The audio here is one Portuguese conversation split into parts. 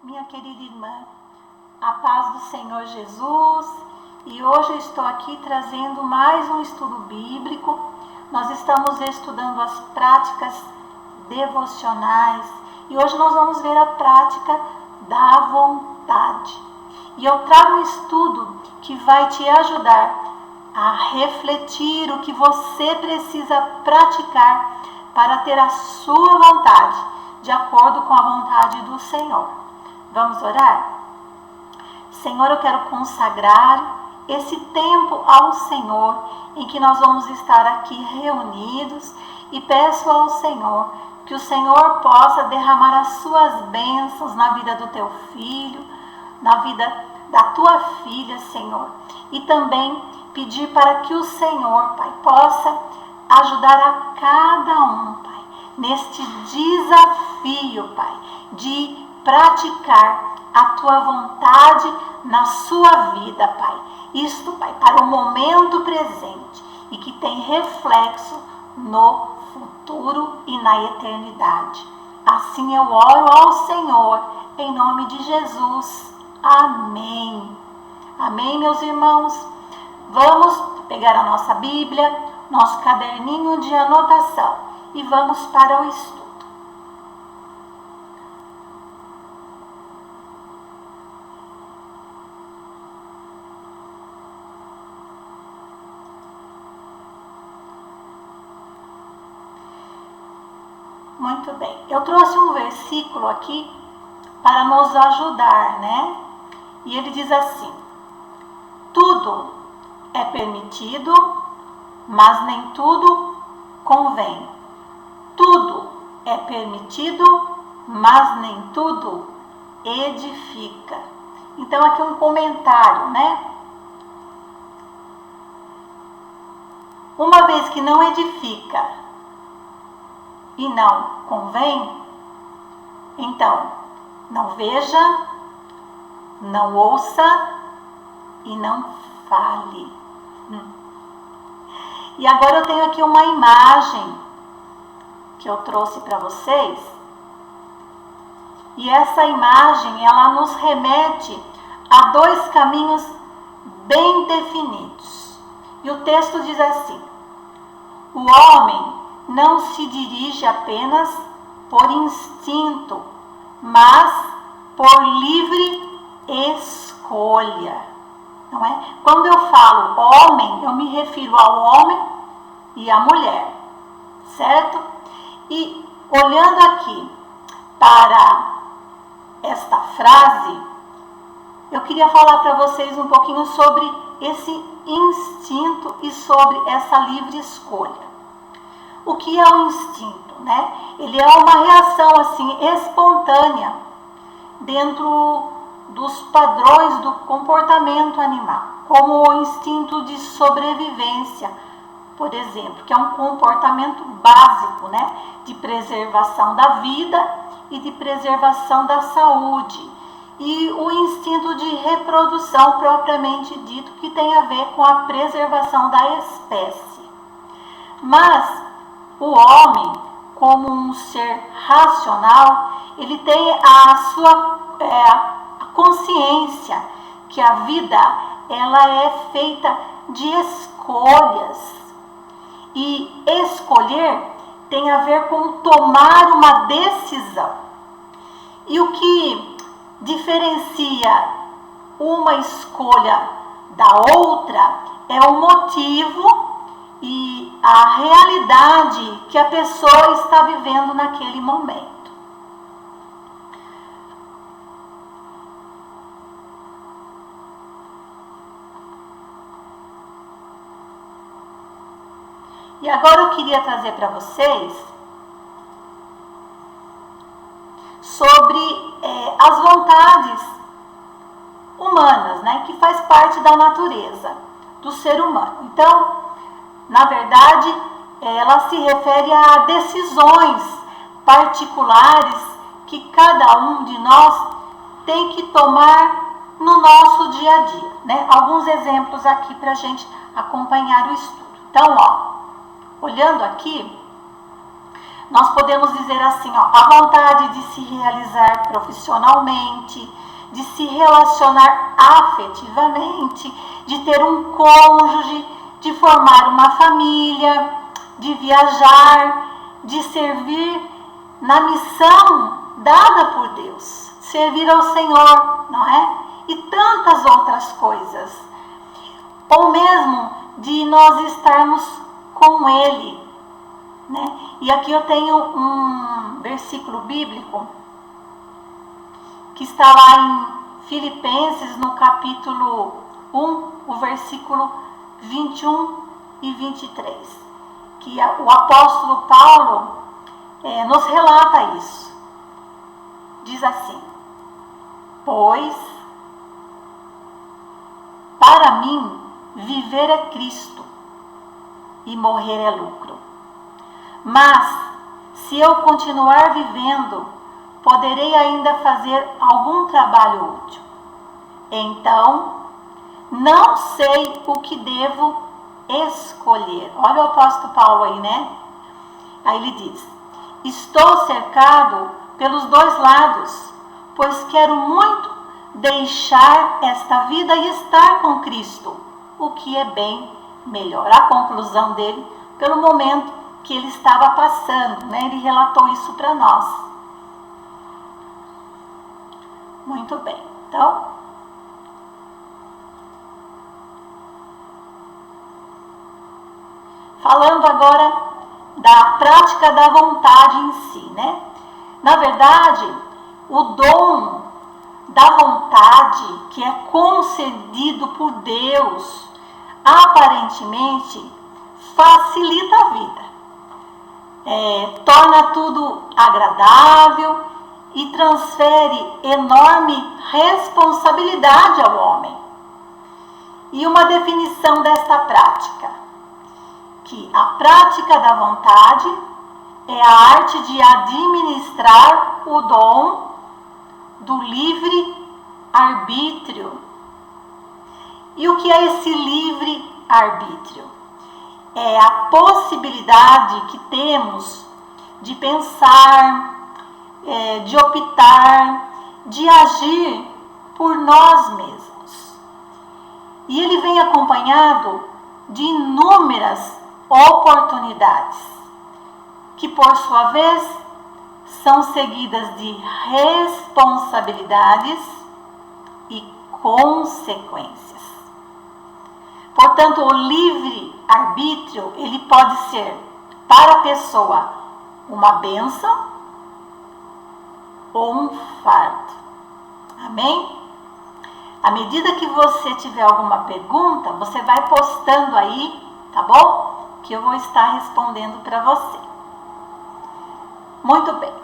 minha querida irmã, a paz do Senhor Jesus, e hoje eu estou aqui trazendo mais um estudo bíblico. Nós estamos estudando as práticas devocionais e hoje nós vamos ver a prática da vontade. E eu trago um estudo que vai te ajudar a refletir o que você precisa praticar para ter a sua vontade, de acordo com a vontade do Senhor. Vamos orar? Senhor, eu quero consagrar esse tempo ao Senhor, em que nós vamos estar aqui reunidos, e peço ao Senhor que o Senhor possa derramar as suas bênçãos na vida do teu filho, na vida da tua filha, Senhor, e também pedir para que o Senhor, Pai, possa ajudar a cada um, Pai, neste desafio, Pai, de praticar a tua vontade na sua vida, Pai. Isto, Pai, para o momento presente e que tem reflexo no futuro e na eternidade. Assim eu oro ao Senhor, em nome de Jesus. Amém. Amém, meus irmãos? Vamos pegar a nossa Bíblia, nosso caderninho de anotação e vamos para o estudo. Muito bem, eu trouxe um versículo aqui para nos ajudar, né? E ele diz assim: tudo é permitido, mas nem tudo convém. Tudo é permitido, mas nem tudo edifica. Então aqui um comentário, né? Uma vez que não edifica e não convém, então não veja, não ouça e não fale. E agora eu tenho aqui uma imagem que eu trouxe para vocês, e essa imagem ela nos remete a dois caminhos bem definidos. E o texto diz assim: o homem não se dirige apenas por instinto, mas por livre escolha. Não é? Quando eu falo homem, eu me refiro ao homem e à mulher, certo? E olhando aqui para esta frase, eu queria falar para vocês um pouquinho sobre esse instinto e sobre essa livre escolha. O que é o instinto, né? Ele é uma reação assim espontânea dentro dos padrões do comportamento animal, como o instinto de sobrevivência, por exemplo, que é um comportamento básico, né, de preservação da vida e de preservação da saúde, e o instinto de reprodução propriamente dito, que tem a ver com a preservação da espécie. Mas o homem, como um ser racional, ele tem a sua consciência que a vida ela é feita de escolhas, e escolher tem a ver com tomar uma decisão. E o que diferencia uma escolha da outra é o motivo e a realidade que a pessoa está vivendo naquele momento. E agora eu queria trazer para vocês sobre as vontades humanas, né, que faz parte da natureza do ser humano. Então, na verdade, ela se refere a decisões particulares que cada um de nós tem que tomar no nosso dia a dia, né? Alguns exemplos aqui para a gente acompanhar o estudo. Então, olhando aqui, nós podemos dizer assim, ó, a vontade de se realizar profissionalmente, de se relacionar afetivamente, de ter um cônjuge, de formar uma família, de viajar, de servir na missão dada por Deus, servir ao Senhor, não é? E tantas outras coisas. Ou mesmo de nós estarmos com Ele, né? E aqui eu tenho um versículo bíblico que está lá em Filipenses, no capítulo 1, o versículo 21 e 23, que o apóstolo Paulo nos relata isso. Diz assim: pois para mim viver é Cristo e morrer é lucro. Mas se eu continuar vivendo, poderei ainda fazer algum trabalho útil. Então, não sei o que devo escolher. Olha o apóstolo Paulo aí, né? Aí ele diz: estou cercado pelos dois lados, pois quero muito deixar esta vida e estar com Cristo, o que é bem melhor. A conclusão dele, pelo momento que ele estava passando, né? Ele relatou isso para nós. Muito bem, então, falando agora da prática da vontade em si, né? Na verdade, o dom da vontade que é concedido por Deus, aparentemente, facilita a vida. Torna tudo agradável e transfere enorme responsabilidade ao homem. E uma definição desta prática, que a prática da vontade é a arte de administrar o dom do livre arbítrio. E o que é esse livre arbítrio? É a possibilidade que temos de pensar, de optar, de agir por nós mesmos. E ele vem acompanhado de inúmeras oportunidades, que por sua vez são seguidas de responsabilidades e consequências. Portanto, o livre-arbítrio, ele pode ser para a pessoa uma bênção ou um fardo. Amém? À medida que você tiver alguma pergunta, você vai postando aí, tá bom? Que eu vou estar respondendo para você. Muito bem.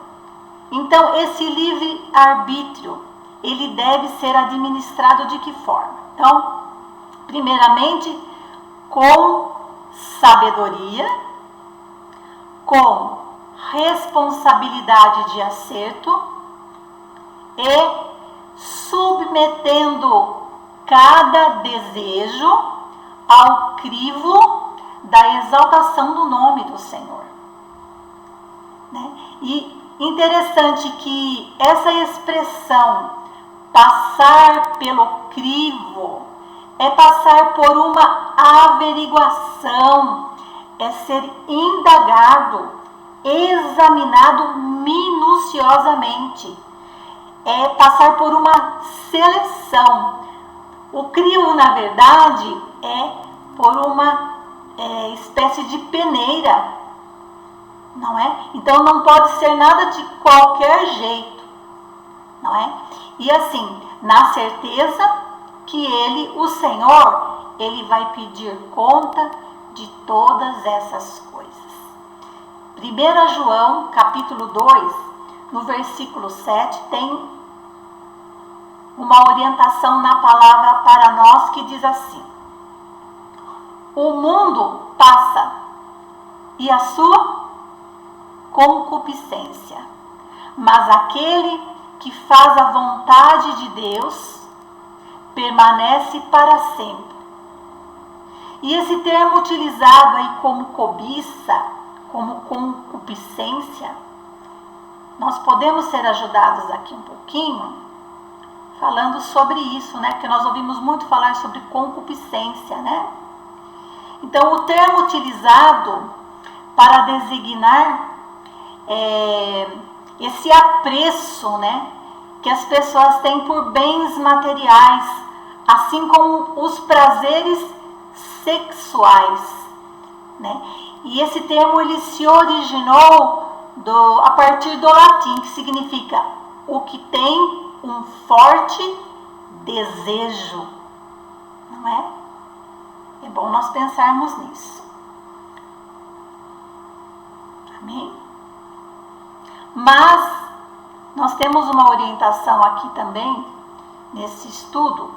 Então, esse livre-arbítrio, ele deve ser administrado de que forma? Então, primeiramente, com sabedoria, com responsabilidade de acerto e submetendo cada desejo ao crivo da exaltação do nome do Senhor. Né? E interessante que essa expressão, passar pelo crivo, é passar por uma averiguação, é ser indagado, examinado minuciosamente, é passar por uma seleção. O crivo, na verdade, é por uma espécie de peneira, não é? Então não pode ser nada de qualquer jeito, não é? E assim, na certeza que ele, o Senhor, ele vai pedir conta de todas essas coisas. 1 João, capítulo 2, no versículo 7, tem uma orientação na palavra para nós que diz assim: o mundo passa e a sua concupiscência, mas aquele que faz a vontade de Deus permanece para sempre. E esse termo utilizado aí como cobiça, como concupiscência, nós podemos ser ajudados aqui um pouquinho falando sobre isso, né? Porque nós ouvimos muito falar sobre concupiscência, né? Então, o termo utilizado para designar esse apreço, né, que as pessoas têm por bens materiais, assim como os prazeres sexuais, né? E esse termo ele se originou a partir do latim, que significa o que tem um forte desejo, não é? É bom nós pensarmos nisso. Amém? Mas nós temos uma orientação aqui também, nesse estudo,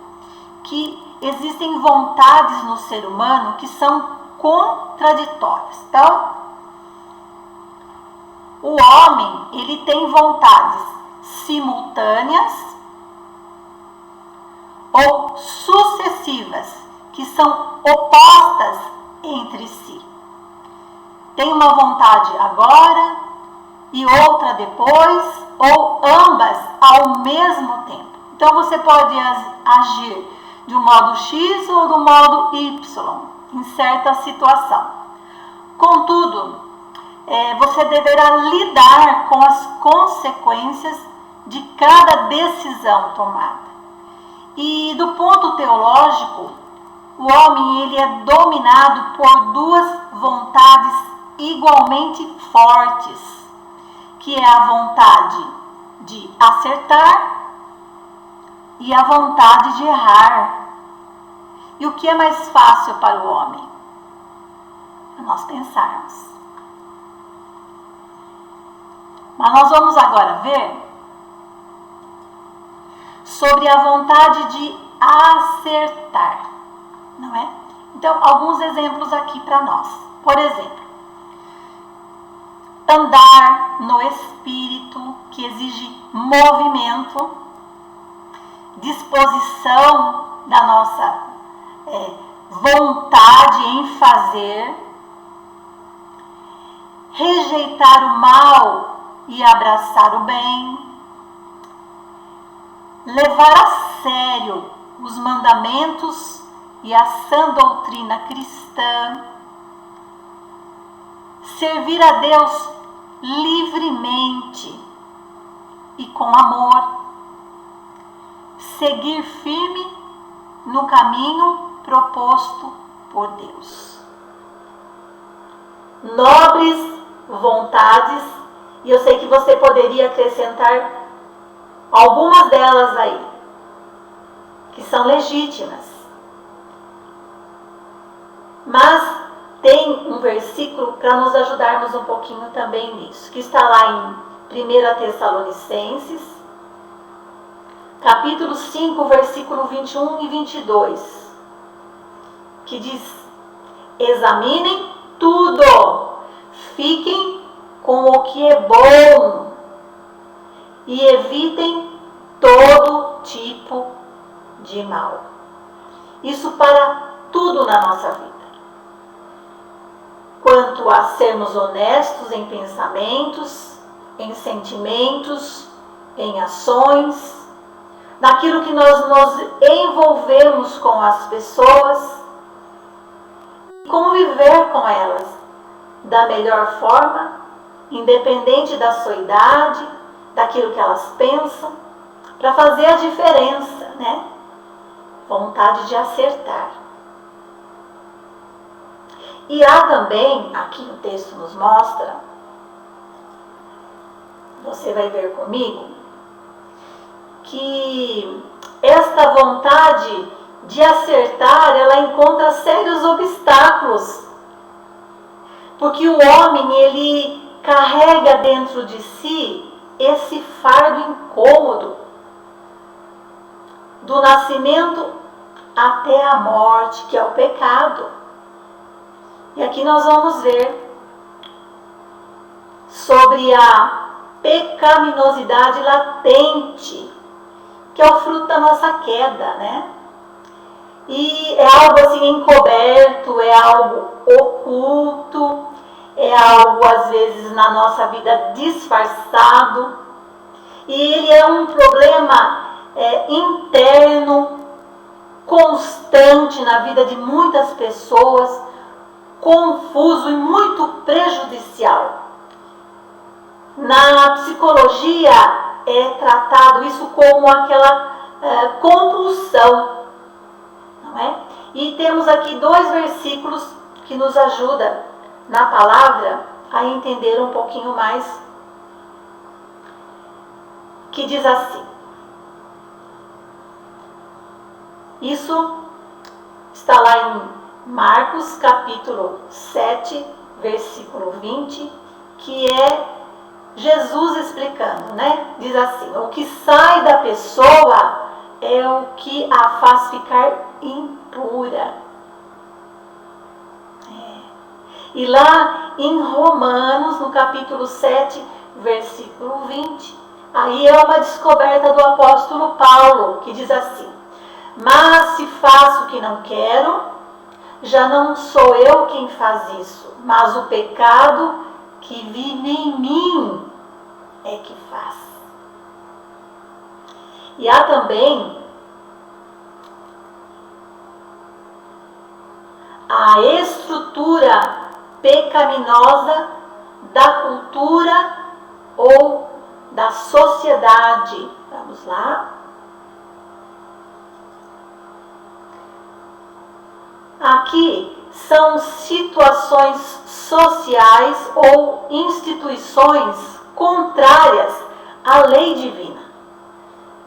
que existem vontades no ser humano que são contraditórias. Então, o homem, ele tem vontades simultâneas ou sucessivas, que são opostas entre si. Tem uma vontade agora e outra depois, ou ambas ao mesmo tempo. Então você pode agir de um modo X ou do modo Y em certa situação. Contudo, você deverá lidar com as consequências de cada decisão tomada. E do ponto teológico, o homem ele é dominado por duas vontades igualmente fortes, que é a vontade de acertar e a vontade de errar. E o que é mais fácil para o homem? Para nós pensarmos. Mas nós vamos agora ver sobre a vontade de acertar, não é? Então, alguns exemplos aqui para nós. Por exemplo, andar no espírito, que exige movimento, disposição da nossa vontade em fazer, rejeitar o mal e abraçar o bem, levar a sério os mandamentos e a sã doutrina cristã, servir a Deus livremente e com amor, seguir firme no caminho proposto por Deus. Nobres vontades, e eu sei que você poderia acrescentar algumas delas aí, que são legítimas. Mas tem um versículo para nos ajudarmos um pouquinho também nisso, que está lá em 1 Tessalonicenses, capítulo 5, versículo 21 e 22, que diz: examinem tudo, fiquem com o que é bom e evitem todo tipo de mal. Isso para tudo na nossa vida. Quanto a sermos honestos em pensamentos, em sentimentos, em ações, naquilo que nós nos envolvemos com as pessoas, conviver com elas da melhor forma, independente da sua idade, daquilo que elas pensam, para fazer a diferença, né? Vontade de acertar. E há também, aqui o texto nos mostra, você vai ver comigo, que esta vontade de acertar, ela encontra sérios obstáculos. Porque o homem, ele carrega dentro de si esse fardo incômodo, do nascimento até a morte, que é o pecado. E aqui nós vamos ver sobre a pecaminosidade latente, que é o fruto da nossa queda, né? E é algo assim encoberto, é algo oculto, é algo às vezes na nossa vida disfarçado, e ele é um problema interno, constante na vida de muitas pessoas, confuso e muito prejudicial. Na psicologia é tratado isso como aquela compulsão, não é? E temos aqui 2 versículos que nos ajudam na palavra a entender um pouquinho mais, que diz assim. Isso está lá em Marcos capítulo 7, versículo 20, que é Jesus explicando, né? Diz assim: o que sai da pessoa é o que a faz ficar impura. E lá em Romanos, no capítulo 7, versículo 20, aí é uma descoberta do apóstolo Paulo, que diz assim: mas se faço o que não quero, já não sou eu quem faz isso, mas o pecado que vive em mim é que faz. E há também a estrutura pecaminosa da cultura ou da sociedade. Vamos lá. Aqui são situações sociais ou instituições contrárias à lei divina,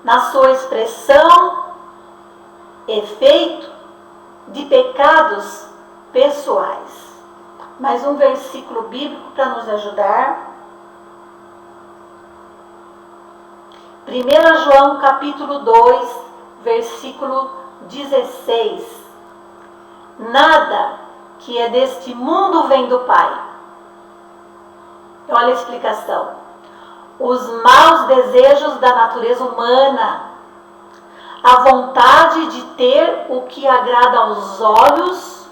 na sua expressão, efeito de pecados pessoais. Mais um versículo bíblico para nos ajudar. 1 João capítulo 2, versículo 16. Nada que é deste mundo vem do Pai. Olha a explicação. Os maus desejos da natureza humana, a vontade de ter o que agrada aos olhos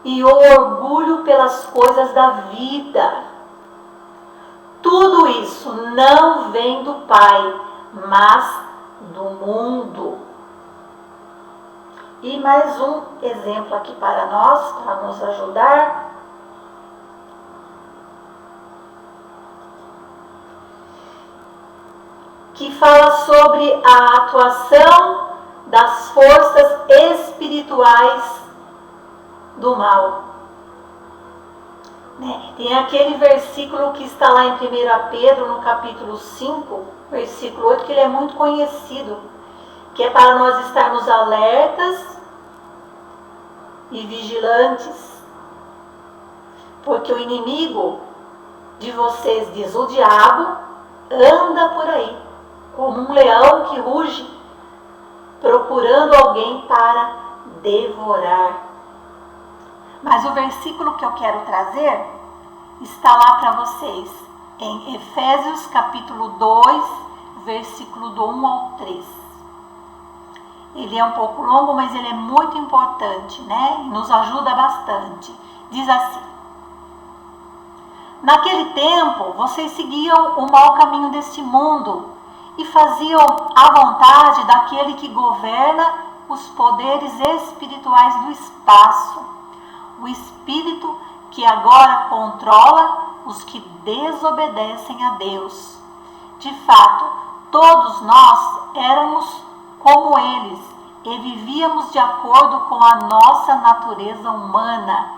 e o orgulho pelas coisas da vida. Tudo isso não vem do Pai, mas do mundo. E mais um exemplo aqui para nós, para nos ajudar. Que fala sobre a atuação das forças espirituais do mal. Tem aquele versículo que está lá em 1 Pedro, no capítulo 5, versículo 8, que ele é muito conhecido, que é para nós estarmos alertas e vigilantes, porque o inimigo de vocês, diz o diabo, anda por aí, como um leão que ruge, procurando alguém para devorar. Mas o versículo que eu quero trazer está lá para vocês, em Efésios capítulo 2, versículo do 1 ao 3. Ele é um pouco longo, mas ele é muito importante, né? E nos ajuda bastante. Diz assim: naquele tempo, vocês seguiam o mau caminho deste mundo e faziam a vontade daquele que governa os poderes espirituais do espaço, o espírito que agora controla os que desobedecem a Deus. De fato, todos nós éramos como eles e vivíamos de acordo com a nossa natureza humana,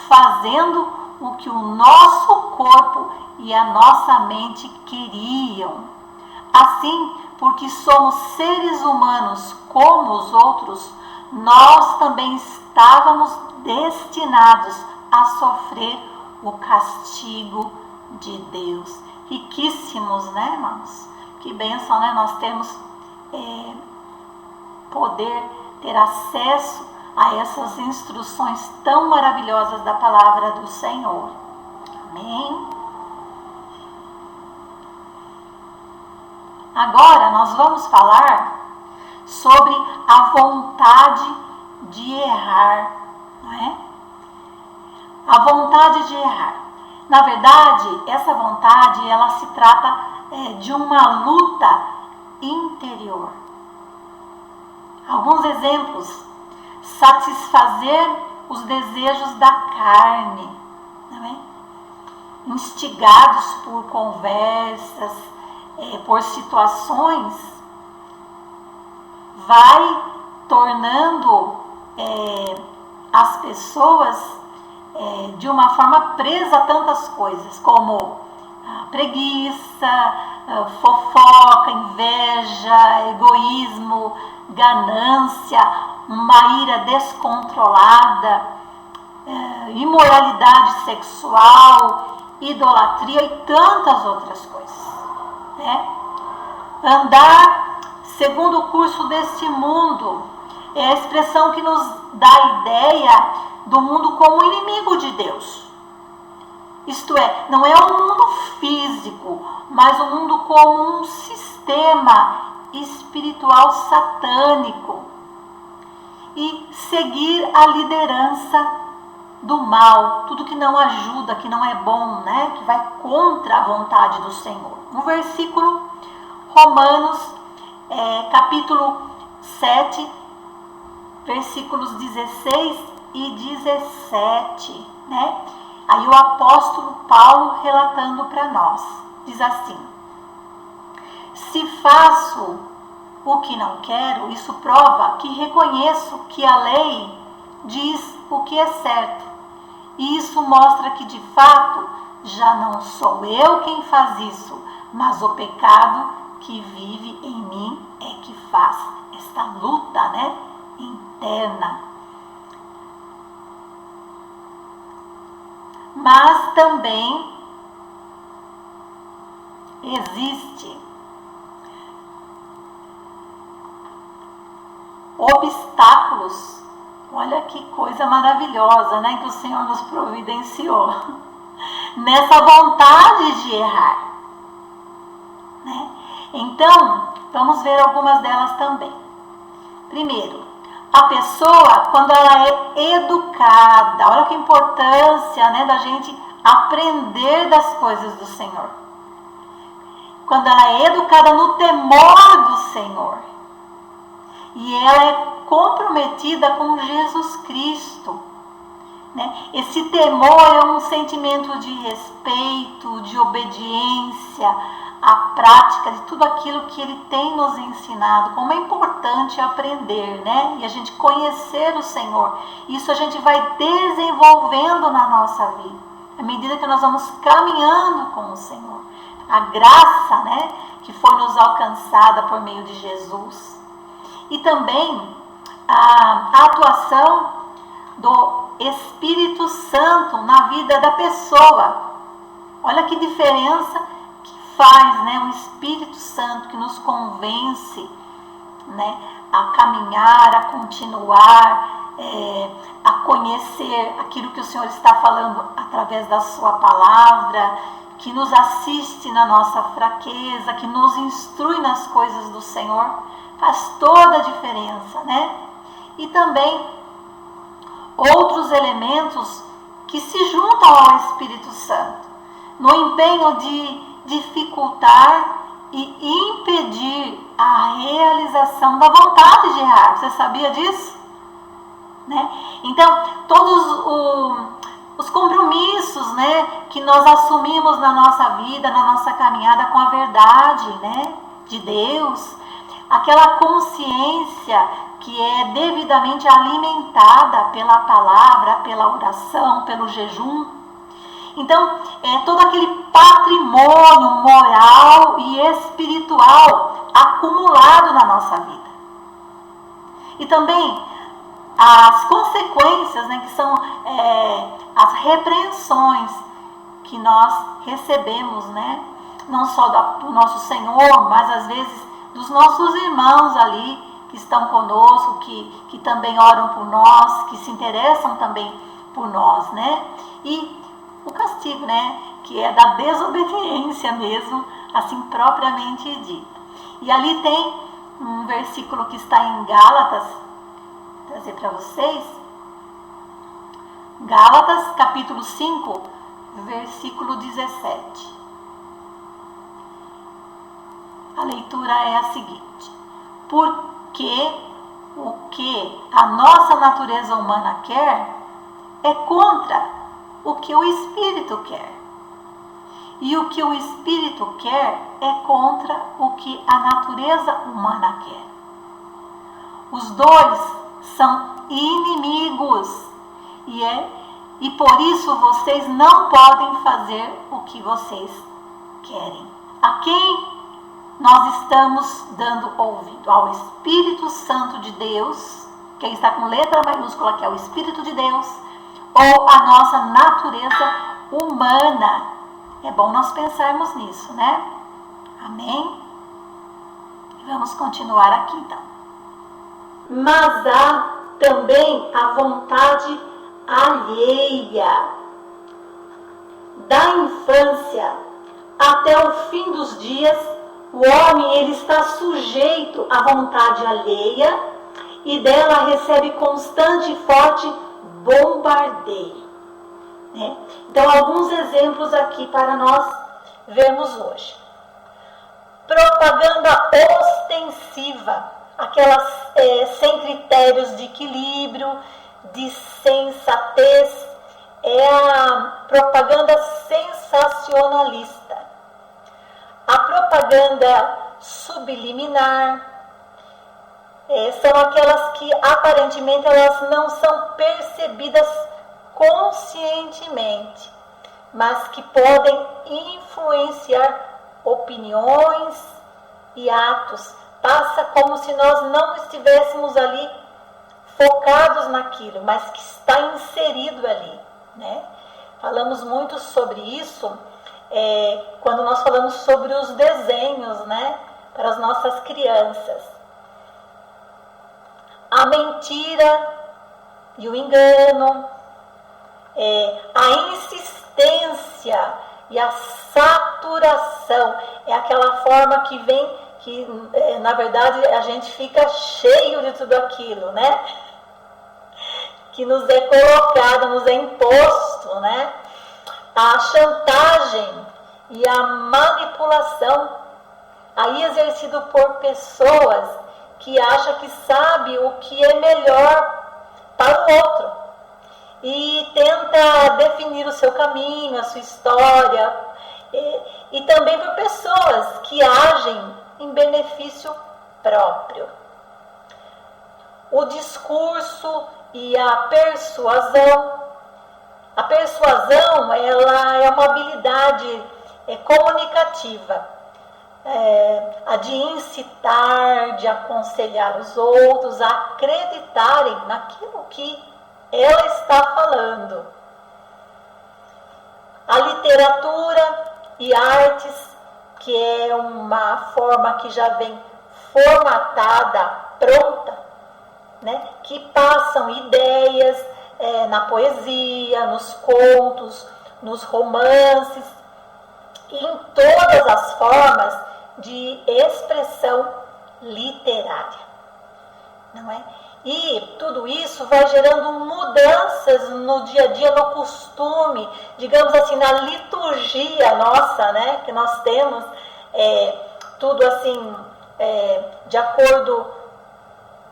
fazendo o que o nosso corpo e a nossa mente queriam. Assim, porque somos seres humanos como os outros, nós também estávamos destinados a sofrer o castigo de Deus. Riquíssimos, né, irmãos? Que bênção, né? Nós temos poder ter acesso a essas instruções tão maravilhosas da palavra do Senhor. Amém? Agora nós vamos falar sobre a vontade de errar, não é? a vontade de errar. Na verdade, essa vontade, ela se trata de uma luta interior. Alguns exemplos: satisfazer os desejos da carne, não é? Instigados por conversas, por situações, vai tornando as pessoas de uma forma presa a tantas coisas, como preguiça, fofoca, inveja, egoísmo, ganância, uma ira descontrolada, imoralidade sexual, idolatria e tantas outras coisas, né? Andar segundo o curso deste mundo é a expressão que nos dá a ideia do mundo como inimigo de Deus. Isto é, não é um mundo físico, mas um mundo como um sistema espiritual satânico. E seguir a liderança do mal, tudo que não ajuda, que não é bom, né? Que vai contra a vontade do Senhor. No versículo Romanos, capítulo 7, versículos 16 e 17, né? Aí o apóstolo Paulo relatando para nós, diz assim: se faço o que não quero, isso prova que reconheço que a lei diz o que é certo. E isso mostra que de fato já não sou eu quem faz isso, mas o pecado que vive em mim é que faz esta luta, né, interna. Mas também existe obstáculos. Olha que coisa maravilhosa, né, que o Senhor nos providenciou nessa vontade de errar, né? Então, vamos ver algumas delas também. Primeiro, a pessoa, quando ela é educada, olha que importância, né, da gente aprender das coisas do Senhor. Quando ela é educada no temor do Senhor, e ela é comprometida com Jesus Cristo, né? Esse temor é um sentimento de respeito, de obediência à prática de tudo aquilo que Ele tem nos ensinado. Como é importante aprender, né? E a gente conhecer o Senhor. Isso a gente vai desenvolvendo na nossa vida, à medida que nós vamos caminhando com o Senhor. A graça, né, que foi nos alcançada por meio de Jesus. E também a atuação do Espírito Santo na vida da pessoa. Olha que diferença que faz, né, o Espírito Santo que nos convence, né, a caminhar, a continuar, a conhecer aquilo que o Senhor está falando através da sua palavra, que nos assiste na nossa fraqueza, que nos instrui nas coisas do Senhor. Faz toda a diferença, né? E também outros elementos que se juntam ao Espírito Santo no empenho de dificultar e impedir a realização da vontade de errar. Você sabia disso? Né? Então, todos os compromissos, né, que nós assumimos na nossa vida, na nossa caminhada com a verdade, né, de Deus, aquela consciência que é devidamente alimentada pela palavra, pela oração, pelo jejum. Então, todo aquele patrimônio moral e espiritual acumulado na nossa vida. E também as consequências, né, que são as repreensões que nós recebemos, né, não só do nosso Senhor, mas às vezes dos nossos irmãos ali que estão conosco, que também oram por nós, que se interessam também por nós, né? E o castigo, né, que é da desobediência mesmo, assim propriamente dita. E ali tem um versículo que está em Gálatas, vou trazer para vocês, Gálatas, capítulo 5, versículo 17. A leitura é a seguinte: porque o que a nossa natureza humana quer é contra o que o Espírito quer. E o que o Espírito quer é contra o que a natureza humana quer. Os dois são inimigos e por isso vocês não podem fazer o que vocês querem. A quem nós estamos dando ouvido? Ao Espírito Santo de Deus, quem está com letra maiúscula, que é o Espírito de Deus, ou a nossa natureza humana? É bom nós pensarmos nisso, né? Amém? Vamos continuar aqui então. Mas há também a vontade alheia. Da infância até o fim dos dias, o homem ele está sujeito à vontade alheia e dela recebe constante e forte bombardeio. Né? Então, alguns exemplos aqui para nós vermos hoje. Propaganda ostensiva, aquelas sem critérios de equilíbrio, de sensatez, é a propaganda sensacionalista. A propaganda subliminar são aquelas que aparentemente elas não são percebidas conscientemente, mas que podem influenciar opiniões e atos. Passa como se nós não estivéssemos ali focados naquilo, mas que está inserido ali, né? Falamos muito sobre isso quando nós falamos sobre os desenhos, né, para as nossas crianças. A mentira e o engano, a insistência e a saturação, é aquela forma que vem, que na verdade a gente fica cheio de tudo aquilo, né? Que nos é colocado, nos é imposto, né? A chantagem e a manipulação, aí exercido por pessoas que acham que sabe o que é melhor para o outro e tenta definir o seu caminho, a sua história, e também por pessoas que agem em benefício próprio. O discurso e a persuasão. A persuasão, ela é uma habilidade comunicativa, a de incitar, de aconselhar os outros a acreditarem naquilo que ela está falando. A literatura e artes, que é uma forma que já vem formatada, pronta, né? Que passam ideias na poesia, nos contos, nos romances, e em todas as formas de expressão literária, não é? E tudo isso vai gerando mudanças no dia a dia, no costume, digamos assim, na liturgia nossa, né? Que nós temos tudo assim, de acordo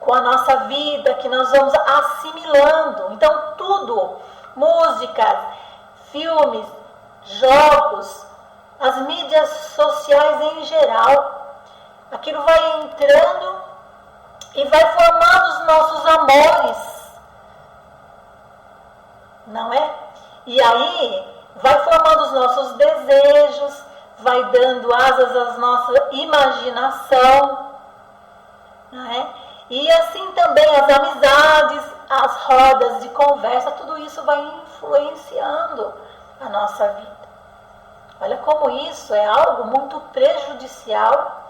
com a nossa vida, que nós vamos assimilando. Então tudo, músicas, filmes, jogos, as mídias sociais em geral, aquilo vai entrando e vai formando os nossos amores, não é? E aí vai formando os nossos desejos, vai dando asas à nossa imaginação, não é? E assim também as amizades, as rodas de conversa, tudo isso vai influenciando a nossa vida. Olha como isso é algo muito prejudicial,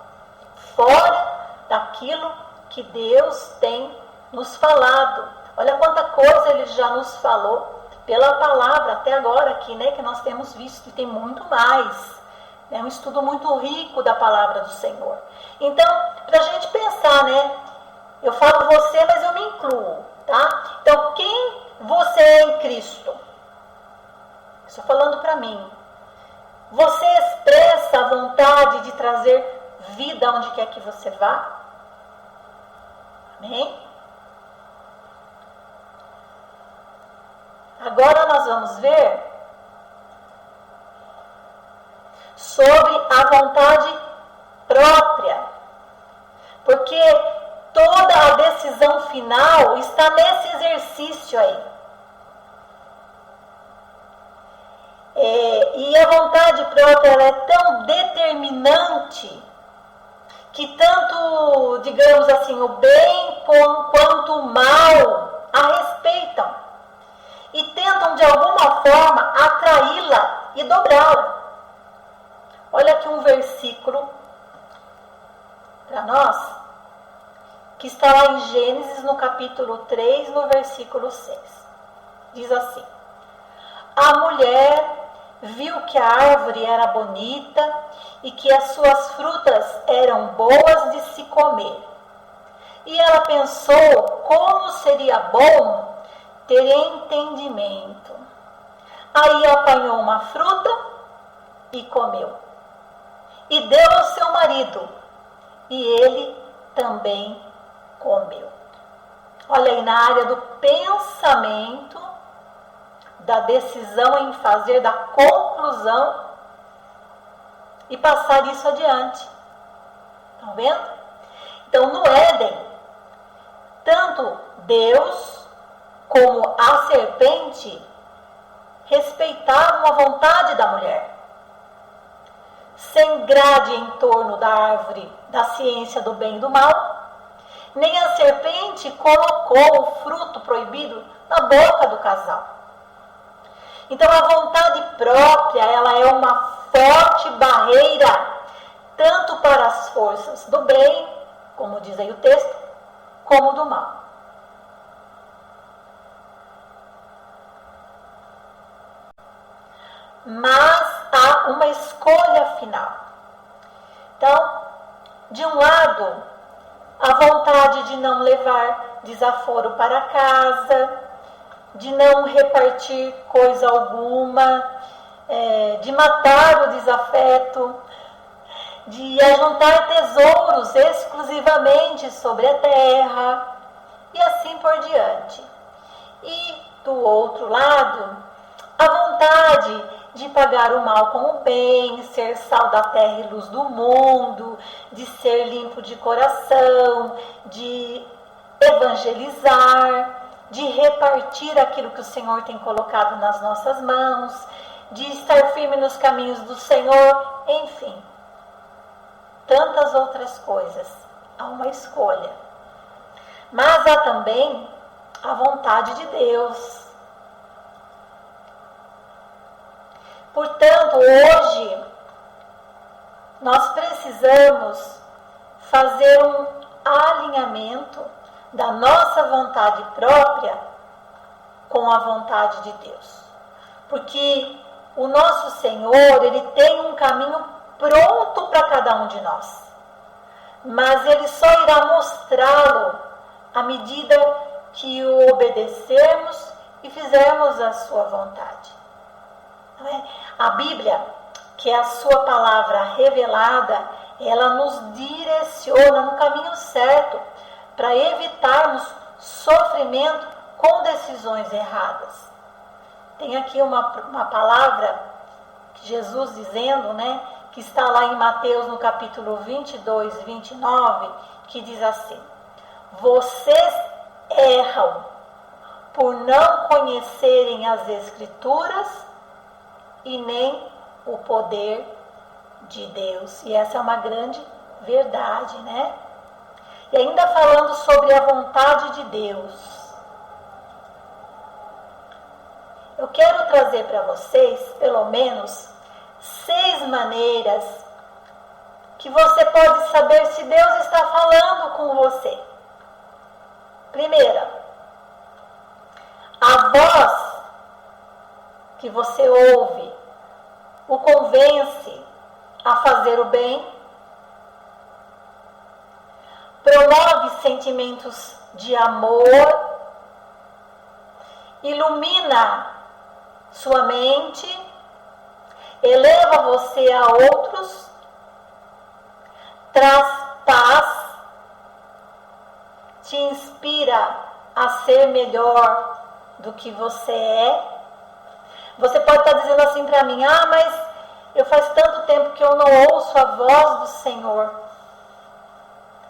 fora daquilo que Deus tem nos falado. Olha quanta coisa Ele já nos falou pela palavra até agora aqui, né? Que nós temos visto, e tem muito mais. É um estudo muito rico da palavra do Senhor. Então, para a gente pensar, né? Eu falo você, mas eu me incluo, tá? Então, quem você é em Cristo? Estou falando para mim. Você expressa a vontade de trazer vida onde quer que você vá? Amém? Agora nós vamos ver sobre a vontade própria. Porque toda a decisão final está nesse exercício aí. E a vontade própria ela é tão determinante que tanto, digamos assim, o bem quanto o mal a respeitam e tentam de alguma forma atraí-la e dobrá-la. Olha aqui um versículo para nós, que está lá em Gênesis, no capítulo 3, no versículo 6. Diz assim: a mulher viu que a árvore era bonita e que as suas frutas eram boas de se comer. E ela pensou como seria bom ter entendimento. Aí apanhou uma fruta e comeu. E deu ao seu marido, e ele também comeu. Olha aí, na área do pensamento, da decisão em fazer, da conclusão e passar isso adiante. Estão vendo? Então, no Éden, tanto Deus como a serpente respeitavam a vontade da mulher. Sem grade em torno da árvore da ciência do bem e do mal, nem a serpente colocou o fruto proibido na boca do casal. Então a vontade própria, ela é uma forte barreira, tanto para as forças do bem, como diz aí o texto, como do mal. Mas há uma escolha final. Então, de um lado, a vontade de não levar desaforo para casa, de não repartir coisa alguma, de matar o desafeto, de ajuntar tesouros exclusivamente sobre a terra, e assim por diante. E, do outro lado, a vontade de pagar o mal com o bem, ser sal da terra e luz do mundo, de ser limpo de coração, de evangelizar, de repartir aquilo que o Senhor tem colocado nas nossas mãos, de estar firme nos caminhos do Senhor, enfim, tantas outras coisas. Há uma escolha. Mas há também a vontade de Deus. Portanto, hoje, nós precisamos fazer um alinhamento da nossa vontade própria com a vontade de Deus. Porque o nosso Senhor, Ele tem um caminho pronto para cada um de nós. Mas Ele só irá mostrá-lo à medida que o obedecermos e fizermos a sua vontade. A Bíblia, que é a sua palavra revelada, ela nos direciona no caminho certo para evitarmos sofrimento com decisões erradas. Tem aqui uma palavra que Jesus dizendo, que está lá em Mateus no capítulo 22, 29, que diz assim: vocês erram por não conhecerem as Escrituras e nem o poder de Deus. E essa é uma grande verdade, E ainda falando sobre a vontade de Deus, eu quero trazer para vocês, pelo menos, 6 maneiras que você pode saber se Deus está falando com você. Primeira, a voz que você ouve o convence a fazer o bem, promove sentimentos de amor ilumina sua mente, eleva você a outros, traz paz, te inspira a ser melhor do que você é. Você pode estar dizendo assim para mim: ah, mas eu faz tanto tempo que eu não ouço a voz do Senhor.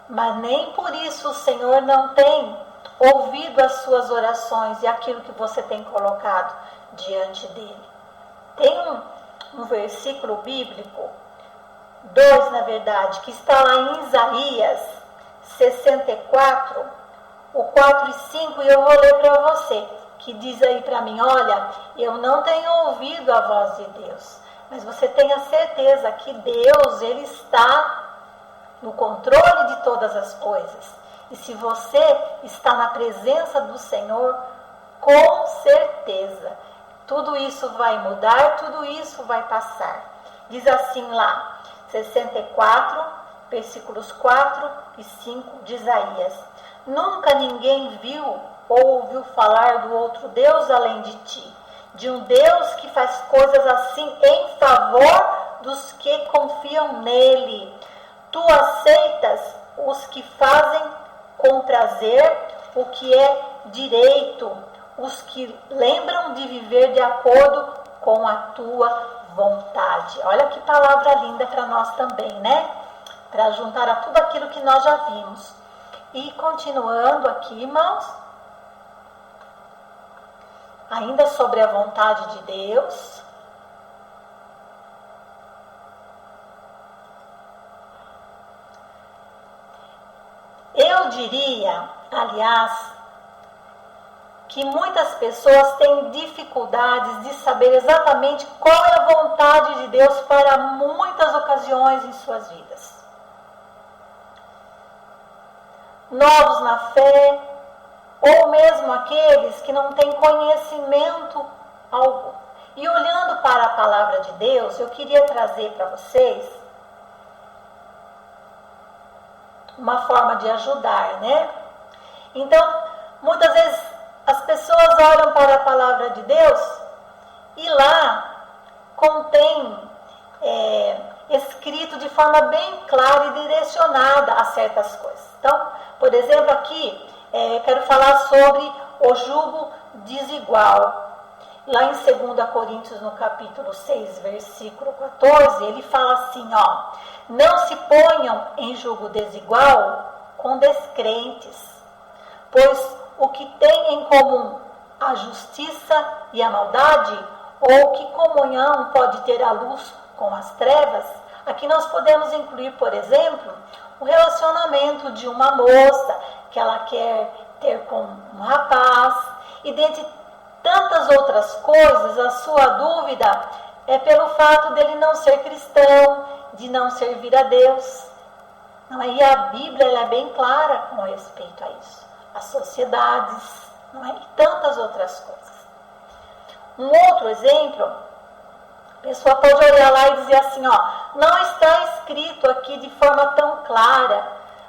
Mas nem por isso o Senhor não tem ouvido as suas orações e aquilo que você tem colocado diante dele. Tem um versículo bíblico, 2 na verdade, que está lá em Isaías 64, o 4 e 5, e eu vou ler para você, que diz aí para mim: olha, eu não tenho ouvido a voz de Deus, mas você tenha certeza que Deus, ele está no controle de todas as coisas. E se você está na presença do Senhor, com certeza, tudo isso vai mudar, tudo isso vai passar. Diz assim lá, 64, versículos 4 e 5 de Isaías: nunca ninguém viu ou ouviu falar do outro Deus além de ti, de um Deus que faz coisas assim em favor dos que confiam nele. Tu aceitas os que fazem com prazer o que é direito, os que lembram de viver de acordo com a tua vontade. Olha que palavra linda para nós também, né? Para juntar a tudo aquilo que nós já vimos. E continuando aqui, irmãos, ainda sobre a vontade de Deus, eu diria, aliás, que muitas pessoas têm dificuldades de saber exatamente qual é a vontade de Deus para muitas ocasiões em suas vidas. Novos na fé, ou mesmo aqueles que não têm conhecimento algum. E olhando para a palavra de Deus, eu queria trazer para vocês uma forma de ajudar, né? Então, muitas vezes as pessoas olham para a palavra de Deus e lá contém escrito de forma bem clara e direcionada a certas coisas. Então, por exemplo, aqui quero falar sobre o jugo desigual. Lá em 2 Coríntios, no capítulo 6, versículo 14, ele fala assim, ó: não se ponham em jugo desigual com descrentes, pois o que tem em comum a justiça e a maldade, ou que comunhão pode ter a luz com as trevas? Aqui nós podemos incluir, por exemplo, o relacionamento de uma moça que ela quer ter com um rapaz, e dentre tantas outras coisas, a sua dúvida é pelo fato dele não ser cristão, de não servir a Deus. Não é? E a Bíblia ela é bem clara com respeito a isso. As sociedades, não é? E tantas outras coisas. Um outro exemplo, a pessoa pode olhar lá e dizer assim, ó: não está escrito aqui de forma tão clara,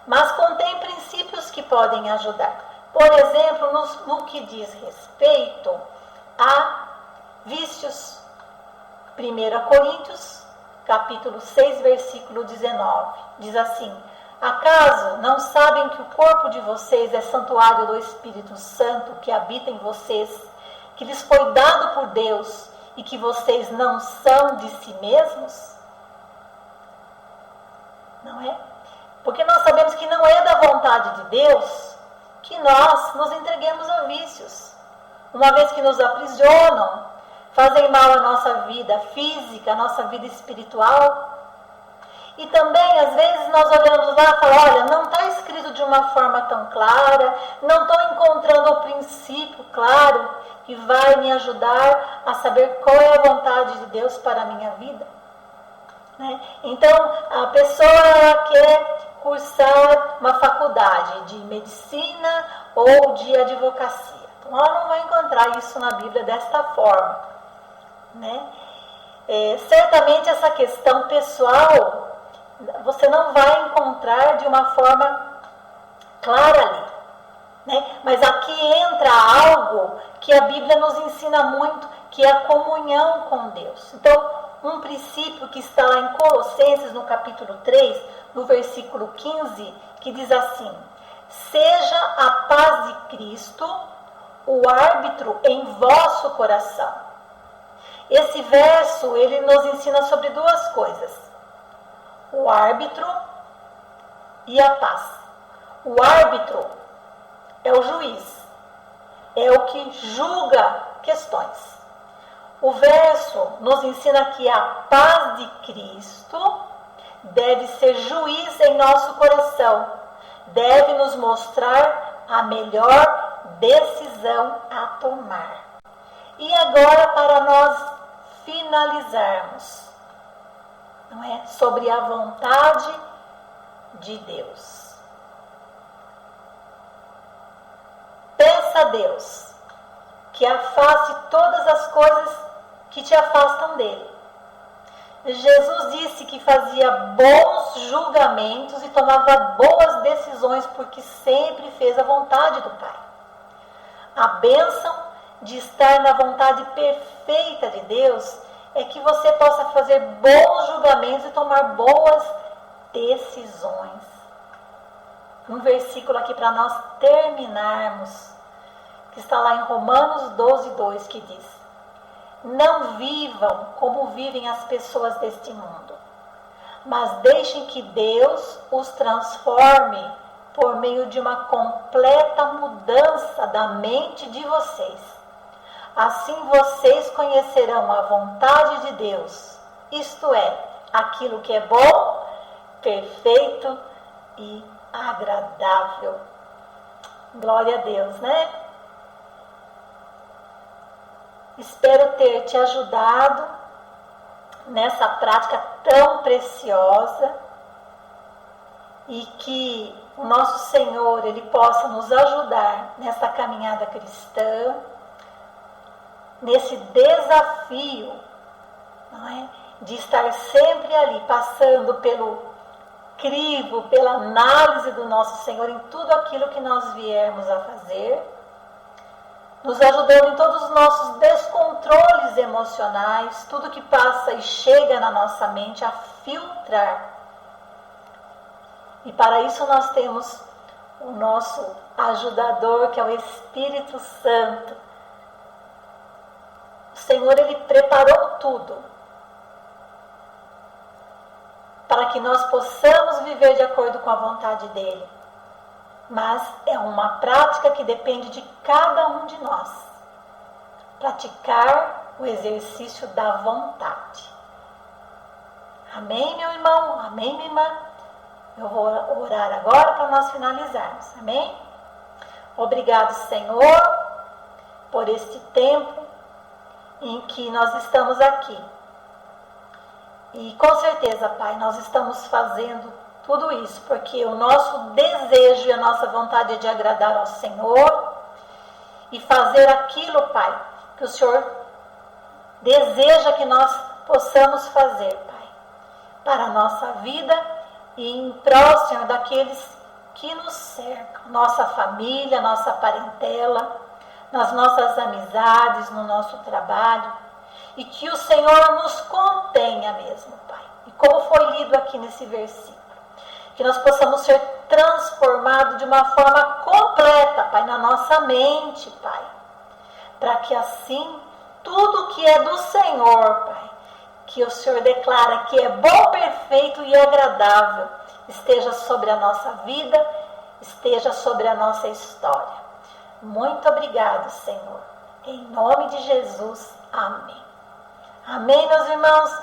mas contém princípios que podem ajudar. Por exemplo, no que diz respeito a vícios. 1 Coríntios, capítulo 6, versículo 19, diz assim: acaso não sabem que o corpo de vocês é santuário do Espírito Santo que habita em vocês, que lhes foi dado por Deus e que vocês não são de si mesmos? Não é? Porque nós sabemos que não é da vontade de Deus que nós nos entreguemos a vícios, uma vez que nos aprisionam, fazem mal à nossa vida física, à nossa vida espiritual. E também, às vezes, nós olhamos lá e falamos, olha, não está escrito de uma forma tão clara, não estou encontrando o princípio claro que vai me ajudar a saber qual é a vontade de Deus para a minha vida. Né? Então, a pessoa quer cursar uma faculdade de medicina ou de advocacia. Então, ela não vai encontrar isso na Bíblia desta forma. Né? Certamente essa questão pessoal você não vai encontrar de uma forma clara ali. Né? Mas aqui entra algo que a Bíblia nos ensina muito, que é a comunhão com Deus. Então, um princípio que está lá em Colossenses, no capítulo 3, no versículo 15, que diz assim: seja a paz de Cristo o árbitro em vosso coração. Esse verso, ele nos ensina sobre duas coisas: o árbitro e a paz. O árbitro é o juiz, é o que julga questões. O verso nos ensina que a paz de Cristo deve ser juiz em nosso coração, deve nos mostrar a melhor decisão a tomar. E agora, para nós finalizarmos, não é? Sobre a vontade de Deus. Peça a Deus que afaste todas as coisas que te afastam dele. Jesus disse que fazia bons julgamentos e tomava boas decisões porque sempre fez a vontade do Pai. A bênção de estar na vontade perfeita de Deus é que você possa fazer bons julgamentos e tomar boas decisões. Um versículo aqui para nós terminarmos, que está lá em Romanos 12:2, que diz: não vivam como vivem as pessoas deste mundo, mas deixem que Deus os transforme por meio de uma completa mudança da mente de vocês. Assim vocês conhecerão a vontade de Deus, isto é, aquilo que é bom, perfeito e agradável. Glória a Deus, né? Espero ter te ajudado nessa prática tão preciosa e que o nosso Senhor, Ele possa nos ajudar nessa caminhada cristã, nesse desafio, não é? De estar sempre ali, passando pelo crivo, pela análise do nosso Senhor em tudo aquilo que nós viermos a fazer, nos ajudando em todos os nossos descontroles emocionais, tudo que passa e chega na nossa mente, a filtrar. E para isso nós temos o nosso ajudador, que é o Espírito Santo. O Senhor, Ele preparou tudo para que nós possamos viver de acordo com a vontade dEle. Mas é uma prática que depende de cada um de nós. Praticar o exercício da vontade. Amém, meu irmão? Amém, minha irmã? Eu vou orar agora para nós finalizarmos. Amém? Obrigado, Senhor, por este tempo em que nós estamos aqui. E com certeza, Pai, nós estamos fazendo tudo isso porque o nosso desejo e a nossa vontade é de agradar ao Senhor e fazer aquilo, Pai, que o Senhor deseja que nós possamos fazer, Pai, para a nossa vida e em prol, Senhor, daqueles que nos cercam, nossa família, nossa parentela, nas nossas amizades, no nosso trabalho, e que o Senhor nos contenha mesmo, Pai. E como foi lido aqui nesse versículo, que nós possamos ser transformados de uma forma completa, Pai, na nossa mente, Pai, para que assim tudo que é do Senhor, Pai, que o Senhor declara que é bom, perfeito e agradável, esteja sobre a nossa vida, esteja sobre a nossa história. Muito obrigado, Senhor. Em nome de Jesus, amém. Amém, meus irmãos?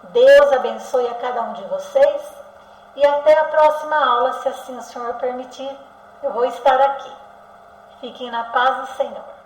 Deus abençoe a cada um de vocês e até a próxima aula, se assim o Senhor permitir, eu vou estar aqui. Fiquem na paz do Senhor.